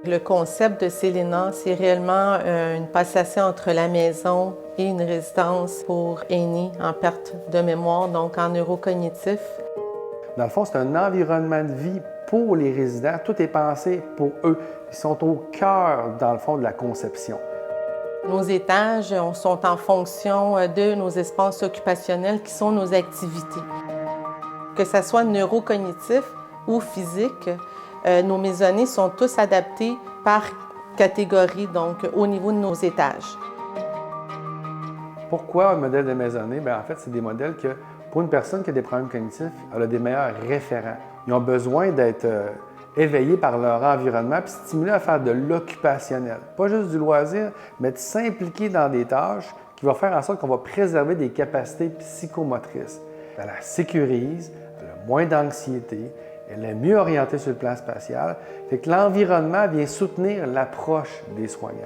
Le concept de Célena, c'est réellement une passation entre la maison et une résidence pour aînés en perte de mémoire, donc en neurocognitif. Dans le fond, c'est un environnement de vie pour les résidents. Tout est pensé pour eux. Ils sont au cœur, dans le fond, de la conception. Nos étages sont en fonction de nos espaces occupationnels qui sont nos activités. Que ce soit neurocognitif ou physique, nos maisonnées sont tous adaptés par catégorie, donc au niveau de nos étages. Pourquoi un modèle de maisonnée? Bien, en fait, c'est des modèles que, pour une personne qui a des problèmes cognitifs, elle a des meilleurs référents. Ils ont besoin d'être éveillés par leur environnement puis stimulés à faire de l'occupationnel. Pas juste du loisir, mais de s'impliquer dans des tâches qui vont faire en sorte qu'on va préserver des capacités psychomotrices. Elle la sécurise, elle a moins d'anxiété, elle est mieux orientée sur le plan spatial. Fait que l'environnement vient soutenir l'approche des soignants.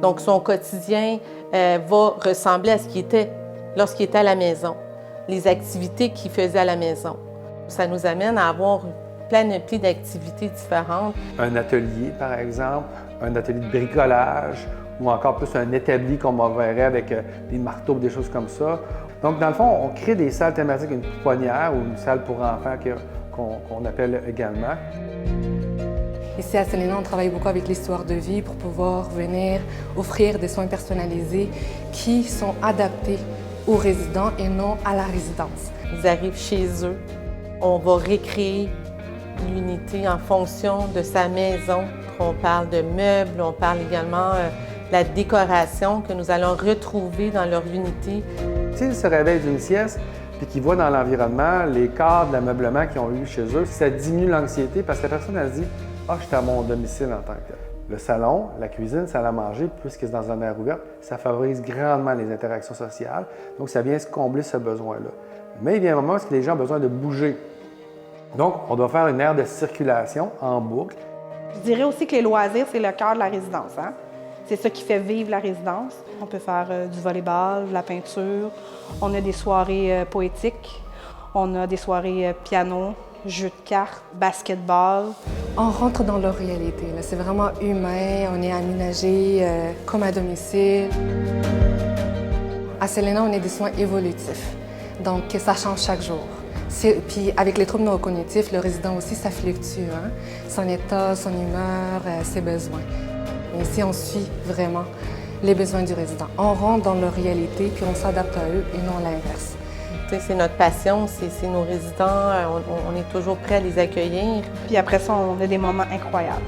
Donc, son quotidien va ressembler à ce qu'il était lorsqu'il était à la maison, les activités qu'il faisait à la maison. Ça nous amène à avoir une panoplie d'activités différentes. Un atelier, par exemple, un atelier de bricolage, ou encore plus un établi qu'on verrait avec des marteaux, des choses comme ça. Donc, dans le fond, on crée des salles thématiques, une pouponnière ou une salle pour enfants qu'on appelle également. Ici à Célena, on travaille beaucoup avec l'histoire de vie pour pouvoir venir offrir des soins personnalisés qui sont adaptés aux résidents et non à la résidence. Ils arrivent chez eux, on va recréer l'unité en fonction de sa maison. On parle de meubles, on parle également de la décoration que nous allons retrouver dans leur unité. S'ils se réveillent d'une sieste et qu'ils voient dans l'environnement les cadres d'ameublement qu'ils ont eu chez eux, ça diminue l'anxiété parce que la personne elle se dit « Ah, je suis à mon domicile en tant que tel ». Le salon, la cuisine, salle à manger, puisque c'est dans un air ouvert, ça favorise grandement les interactions sociales. Donc, ça vient se combler ce besoin-là. Mais il y a un moment où les gens ont besoin de bouger. Donc, on doit faire une aire de circulation en boucle. Je dirais aussi que les loisirs, c'est le cœur de la résidence. Hein? C'est ça qui fait vivre la résidence. On peut faire du volleyball, de la peinture. On a des soirées poétiques. On a des soirées piano, jeux de cartes, basketball. On rentre dans leur réalité. C'est vraiment humain. On est aménagé comme à domicile. À Célena, on est des soins évolutifs. Donc, ça change chaque jour. Puis avec les troubles neurocognitifs, le résident aussi, ça fluctue. Hein? Son état, son humeur, ses besoins. Et ici, on suit vraiment les besoins du résident. On rentre dans leur réalité, puis on s'adapte à eux et non à l'inverse. C'est notre passion, c'est nos résidents, on est toujours prêts à les accueillir. Puis après ça, on a des moments incroyables.